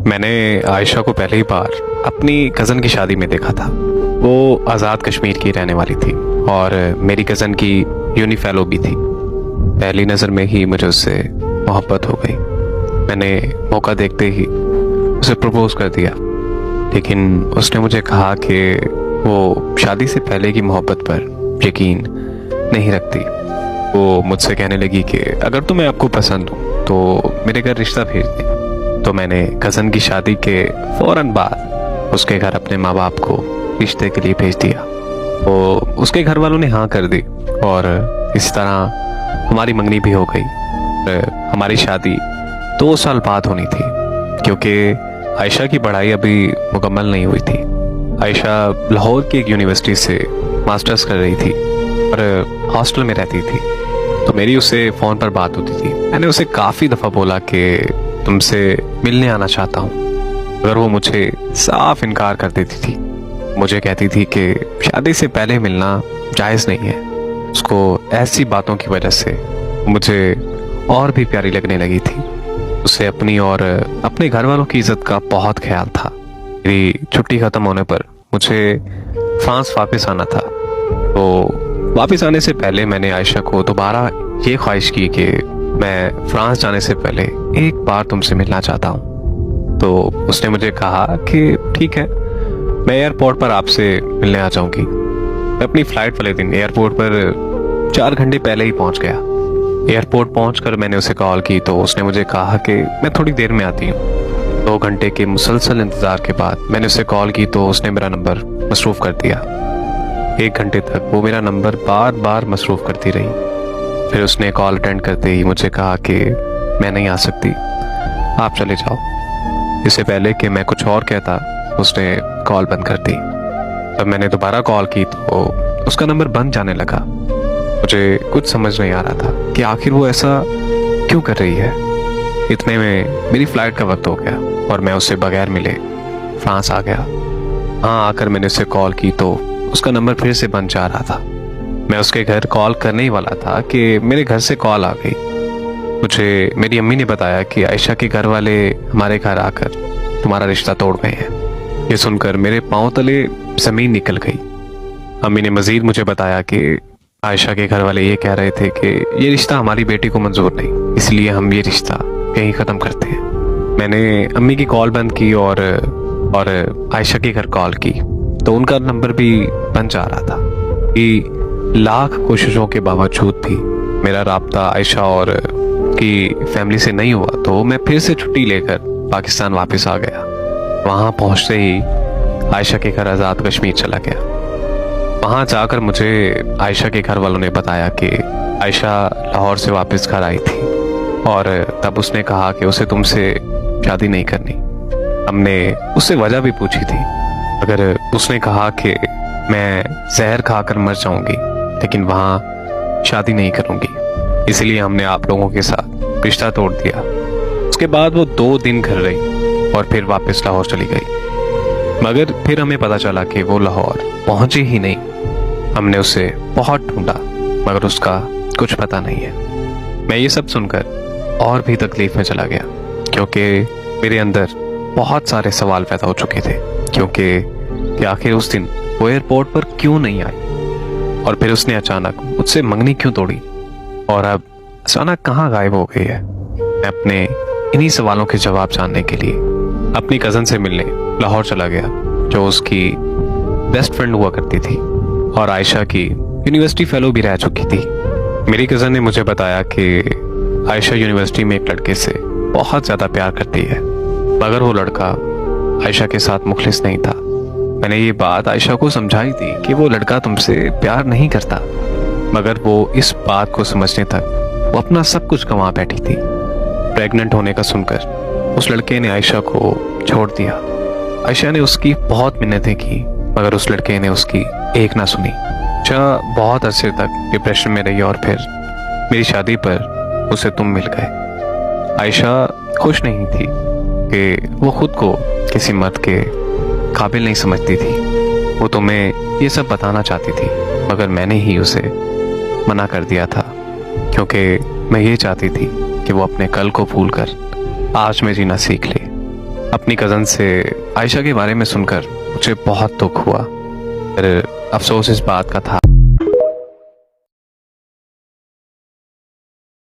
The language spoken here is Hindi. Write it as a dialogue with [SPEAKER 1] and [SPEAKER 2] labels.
[SPEAKER 1] मैंने आयशा को पहली बार अपनी कज़न की शादी में देखा था। वो आज़ाद कश्मीर की रहने वाली थी और मेरी कज़न की यूनी फेलो भी थी। पहली नज़र में ही मुझे उससे मोहब्बत हो गई। मैंने मौका देखते ही उसे प्रपोज कर दिया, लेकिन उसने मुझे कहा कि वो शादी से पहले की मोहब्बत पर यकीन नहीं रखती। वो मुझसे कहने लगी कि अगर तुम्हें आपको पसंद हो तो मेरे घर रिश्ता भेज दे। तो मैंने कज़न की शादी के फौरन बाद उसके घर अपने माँ बाप को रिश्ते के लिए भेज दिया। तो उसके घर वालों ने हाँ कर दी और इस तरह हमारी मंगनी भी हो गई। हमारी शादी 2 साल बाद होनी थी, क्योंकि आयशा की पढ़ाई अभी मुकम्मल नहीं हुई थी। आयशा लाहौर की एक यूनिवर्सिटी से मास्टर्स कर रही थी और हॉस्टल में रहती थी। तो मेरी उससे फ़ोन पर बात होती थी। मैंने उसे काफ़ी दफ़ा बोला कि तुमसे मिलने आना चाहता हूँ, मगर वो मुझे साफ इनकार कर देती थी। मुझे कहती थी कि शादी से पहले मिलना जायज़ नहीं है। उसको ऐसी बातों की वजह से मुझे और भी प्यारी लगने लगी थी। उसे अपनी और अपने घर वालों की इज्जत का बहुत ख्याल था। मेरी छुट्टी ख़त्म होने पर मुझे फ्रांस वापस आना था। तो वापस आने से पहले मैंने आयशा को दोबारा ये ख्वाहिश की कि मैं फ्रांस जाने से पहले एक बार तुमसे मिलना चाहता हूँ। तो उसने मुझे कहा कि ठीक है, मैं एयरपोर्ट पर आपसे मिलने आ जाऊंगी। मैं अपनी फ़्लाइट वाले दिन एयरपोर्ट पर 4 घंटे पहले ही पहुंच गया। एयरपोर्ट पहुंचकर मैंने उसे कॉल की तो उसने मुझे कहा कि मैं थोड़ी देर में आती हूँ। 2 घंटे के मुसलसल इंतज़ार के बाद मैंने उसे कॉल की तो उसने मेरा नंबर मसरूफ़ कर दिया। 1 घंटे तक वो मेरा नंबर बार बार मसरूफ़ करती रही। फिर उसने कॉल अटेंड करते ही मुझे कहा कि मैं नहीं आ सकती, आप चले जाओ। इससे पहले कि मैं कुछ और कहता उसने कॉल बंद कर दी। तब मैंने दोबारा कॉल की तो उसका नंबर बंद जाने लगा। मुझे कुछ समझ नहीं आ रहा था कि आखिर वो ऐसा क्यों कर रही है। इतने में मेरी फ़्लाइट का वक्त हो गया और मैं उससे बगैर मिले फ्रांस आ गया। हाँ, आकर मैंने उसे कॉल की तो उसका नंबर फिर से बंद जा रहा था। मैं उसके घर कॉल करने ही वाला था कि मेरे घर से कॉल आ गई। मुझे मेरी अम्मी ने बताया कि आयशा के घर वाले हमारे घर आकर तुम्हारा रिश्ता तोड़ गए हैं। ये सुनकर मेरे पांव तले ज़मीन निकल गई। अम्मी ने मज़ीद मुझे बताया कि आयशा के घर वाले ये कह रहे थे कि ये रिश्ता हमारी बेटी को मंजूर नहीं, इसलिए हम ये रिश्ता यहीं ख़त्म करते हैं। मैंने अम्मी की कॉल बंद की और आयशा के घर कॉल की तो उनका नंबर भी बंद जा रहा था। कि लाख कोशिशों के बावजूद भी मेरा राब्ता आयशा और की फैमिली से नहीं हुआ तो मैं फिर से छुट्टी लेकर पाकिस्तान वापस आ गया। वहाँ पहुँचते ही आयशा के घर आज़ाद कश्मीर चला गया। वहाँ जाकर मुझे आयशा के घर वालों ने बताया कि आयशा लाहौर से वापस घर आई थी और तब उसने कहा कि उसे तुमसे शादी नहीं करनी। हमने उससे वजह भी पूछी थी, मगर उसने कहा कि मैं जहर खाकर मर जाऊंगी लेकिन वहाँ शादी नहीं करूंगी, इसलिए हमने आप लोगों के साथ रिश्ता तोड़ दिया। उसके बाद वो 2 दिन घर रही और फिर वापस लाहौर चली गई। मगर फिर हमें पता चला कि वो लाहौर पहुंची ही नहीं। हमने उसे बहुत ढूंढा मगर उसका कुछ पता नहीं है। मैं ये सब सुनकर और भी तकलीफ में चला गया, क्योंकि मेरे अंदर बहुत सारे सवाल पैदा हो चुके थे। क्योंकि आखिर उस दिन वो एयरपोर्ट पर क्यों नहीं आई और फिर उसने अचानक मुझसे मंगनी क्यों तोड़ी और अब अचानक कहाँ गायब हो गई है। मैं अपने इन्हीं सवालों के जवाब जानने के लिए अपनी कज़न से मिलने लाहौर चला गया, जो उसकी बेस्ट फ्रेंड हुआ करती थी और आयशा की यूनिवर्सिटी फेलो भी रह चुकी थी। मेरी कज़न ने मुझे बताया कि आयशा यूनिवर्सिटी में एक लड़के से बहुत ज़्यादा प्यार करती है, मगर वो लड़का आयशा के साथ मुखलिस नहीं था। मैंने ये बात आयशा को समझाई थी कि वो लड़का तुमसे प्यार नहीं करता, मगर वो इस बात को समझने तक वो अपना सब कुछ गंवा बैठी थी। प्रेग्नेंट होने का सुनकर उस लड़के ने आयशा को छोड़ दिया। आयशा ने उसकी बहुत मिन्नतें की, मगर उस लड़के ने उसकी एक ना सुनी। आयशा बहुत अरसे तक डिप्रेशन में रही और फिर मेरी शादी पर उसे तुम मिल गए। आयशा खुश नहीं थी कि वो खुद को किसी मर्द के काबिल नहीं समझती थी। वो तुम्हें ये सब बताना चाहती थी, मगर मैंने ही उसे मना कर दिया था, क्योंकि मैं ये चाहती थी कि वो अपने कल को भूलकर आज में जीना सीख ले। अपनी कज़न से आयशा के बारे में सुनकर मुझे बहुत दुख हुआ। फिर अफसोस इस बात का था